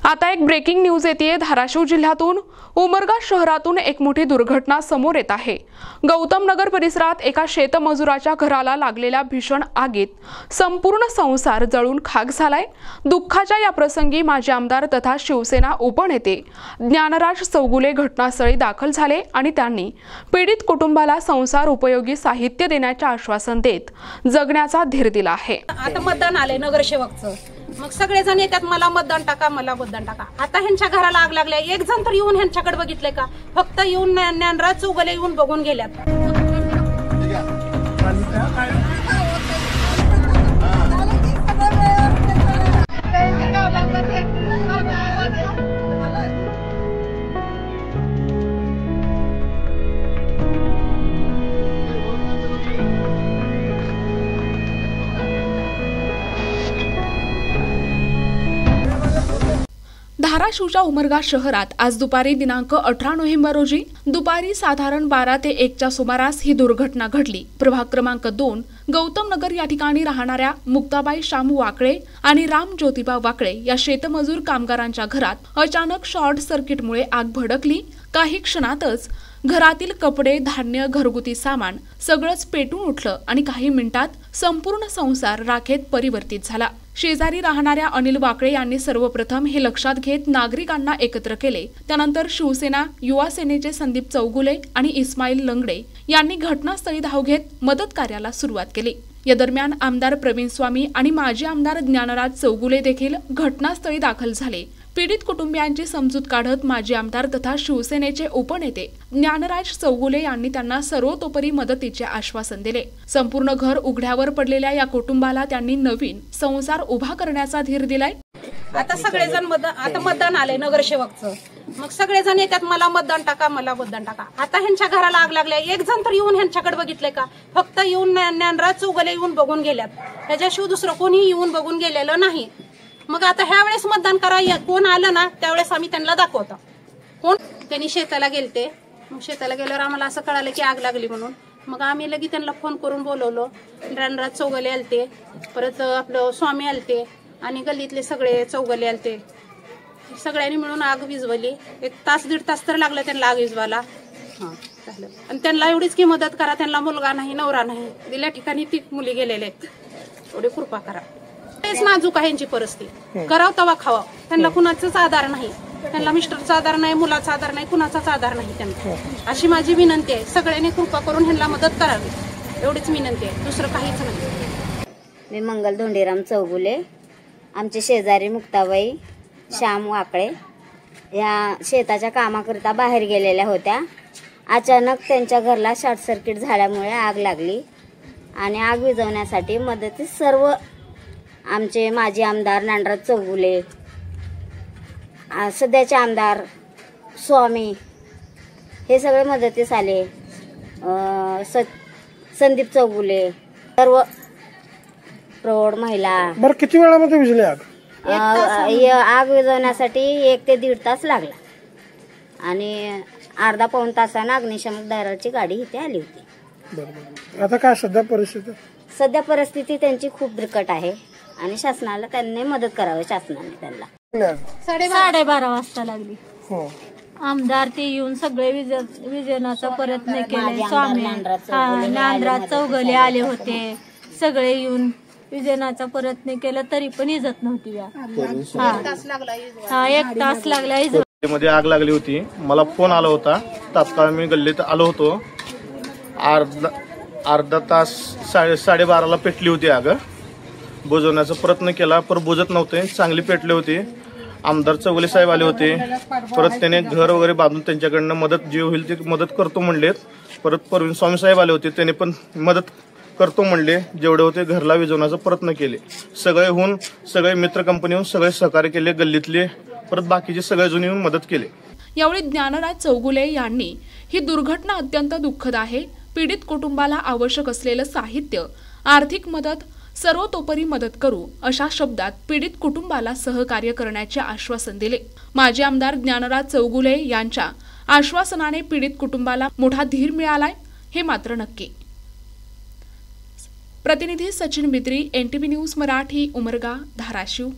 आता एक breaking news येते। धाराशिव जिल्ह्यातून उमरगा शहरातून एक मोठी दुर्घटना समोर येत आहे। गौतम नगर परिसरात एका शेतमजुराच्या घराला लागलेल्या भीषण आगीत संपूर्ण संसार जळून खाक झालाय। दुःखाच्या या प्रसंगी माजी आमदार तथा शिवसेना उपनेते ज्ञानराज चौगुले घटनास्थळी दाखल झाले आणि त्यांनी पीडित कुटुंबाला संसार उपयोगी साहित्य देण्याचे आश्वासन देत जगण्याचा धीर दिला आहे। आता मतदान आले नगरसेवकचं, मग सगळेजण येतात मला मतदान टाका, मला मतदान टाका। आता ह्यांच्या घराला आग लागल्या, एक जण तर येऊन ह्यांच्याकडे बघितले का? फक्त येऊन ज्ञानराज चौगुले येऊन बघून गेल्यात। धाराशिवच्या उमरगा शहरात आज दुपारी दिनांक 18 नोव्हेंबर रोजी दुपारी साधारण 12 ते 1 च्या सुमारास ही दुर्घटना घडली। प्रभाग क्रमांक 2 गौतम नगर या ठिकाणी राहणाऱ्या मुक्ताबाई शामू वाकळे आणि राम ज्योतिबा वाकळे या शेतमजूर कामगारांच्या घरात अचानक शॉर्ट सर्किटमुळे आग भडकली। काही क्षणातच घरातील कपडे, धान्य, घरगुती सामान सगळंच पेटून उठलं आणि काही मिनिटात संपूर्ण संसार राखेत परिवर्तित झाला। शेजारी राहणाऱ्या अनिल वाकळे यांनी सर्वप्रथम हे लक्षात घेत नागरिकांना एकत्र केले। त्यानंतर शिवसेना युवा सेनेचे संदीप चौगुले आणि इस्माईल लंगडे यांनी घटनास्थळी धाव घेत मदत कार्याला सुरुवात केली। या दरम्यान आमदार प्रवीण स्वामी आणि माजी आमदार ज्ञानराज चौगुले देखील घटनास्थळी दाखल झाले। पीडित कुटुंबियांची समजूत काढत माजी आमदार तथा शिवसेनेचे उपनेते ज्ञानराज चौगुले यांनी त्यांना सर्वतोपरी मदतीचे आश्वासन दिले। संपूर्ण घर उघड्यावर पडलेल्या या कुटुंबाला त्यांनी नवीन संसार उभा करण्याचा धीर दिलाय। आता सगळेजण मतदान आले नगरसेवकचं, मग सगळेजण येतात मला मतदान टाका, मला मतदान टाका। आता ह्यांच्या घराला आग लागल्या, एक जण तर येऊन ह्यांच्याकडे बघितले का? फक्त येऊन ज्ञानराज चौगुले येऊन बघून गेल्यात। ह्याच्याशिवाय दुसरं कोणी येऊन बघून गेलेलं नाही। मग आता ह्या वेळेस मतदान करा, कोण आलं ना त्यावेळेस आम्ही त्यांना दाखवतो। कोण त्यांनी शेताला गेलते, मग शेताला गेल्यावर आम्हाला असं कळालं की आग लागली म्हणून मग आम्ही लगेच त्यांना फोन करून बोलवलो। ज्ञानराज चौगुले आलते, परत आपलं स्वामी आलते आणि गल्लीतले सगळे चौगुले आलते। सगळ्यांनी मिळून आग विझवली। 1 तास 1.5 तास तर लागला त्यांना आग विझवायला। झालं आणि त्यांना एवढीच की मदत करा, त्यांना मुलगा नाही, नवरा नाही, दिल्या ठिकाणी 3 मुली गेलेले आहेत, एवढी कृपा करा। नाजूक आहे यांची परिस्थिती, करावं तवा खावा। त्यांना कुणाचाच आधार नाही, त्यांना मिस्टरचा आधार नाही, मुलाचा आधार नाही, कुणाचाच आधार नाही त्यांना। अशी माझी विनंती आहे, सगळ्यांनी कृपा करून ह्यांना मदत करावी, एवढीच विनंती आहे, दुसरं काहीच नाही। मी मंगल धोंडीराम चौगुले, आमचे शेजारी मुक्ताबाई श्याम वाकळे या शेताच्या कामाकरिता बाहेर गेलेल्या होत्या। अचानक त्यांच्या घरला शॉर्ट सर्किट झाल्यामुळे आग लागली आणि आग विझवण्यासाठी मदतीस सर्व आमचे माजी आमदार ज्ञानराज चौगुले, सध्याचे आमदार स्वामी हे सगळे मदतीस आले। संदीप चौगुले, सर्व प्रौढ महिला। बरं, किती वेळामध्ये विझली आग? आग विझवण्यासाठी 1 ते 1.5 तास लागला आणि अर्धा पाऊण तासानं अग्निशमन दलाची गाडी इथे आली होती। बरोबर, आता काय सध्या परिस्थिती? सध्या परिस्थिती त्यांची खूप बिकट आहे आणि शासनाला त्यांनी मदत करावी। शासनाने त्यांना 12:30 वाजता लागली। आमदार ते येऊन सगळे विजयनाचा प्रयत्न केले। स्वामी ज्ञानराज चौगुले आले होते, सगळे येऊन विजयनाचा प्रयत्न केला तरी पण इजत नव्हती। 1 तास लागला मध्ये आग लागली होती। मला फोन आला होता, तात्काळ मी गल्लीत आलो होतो। अर्धा तास 12:30ला पेटली होती आग। बुजवण्याचा प्रयत्न केला पण बुजत नव्हते, चांगली पेटली होती। आमदार चौगुले साहेब आले होते, परत त्याने घर वगैरे बांधून त्यांच्याकडनं मदत जी होईल ती मदत करतो म्हणलेत। परत प्रवीण स्वामी साहेब आले होते, त्याने पण मदत करतो म्हणले। जेवढे होते घरला विझवण्याचा प्रयत्न केले, सगळे मित्र कंपनीहून सगळे सहकार्य केले, गल्लीतले परत बाकीचे सगळेजण येऊन मदत केले। यावेळी ज्ञानराज चौगुले यांनी ही दुर्घटना अत्यंत दुःखद आहे, पीडित कुटुंबाला आवश्यक असलेलं साहित्य, आर्थिक मदत, सर्वतोपरी मदत करू अशा शब्दात पीडित कुटुंबाला सहकार्य करण्याचे आश्वासन दिले। माजी आमदार ज्ञानराज चौगुले यांच्या आश्वासनाने पीडित कुटुंबाला मोठा धीर मिळालाय हे मात्र नक्की। प्रतिनिधी सचिन बिद्री, NTV न्यूज मराठी, उमरगा, धाराशिव।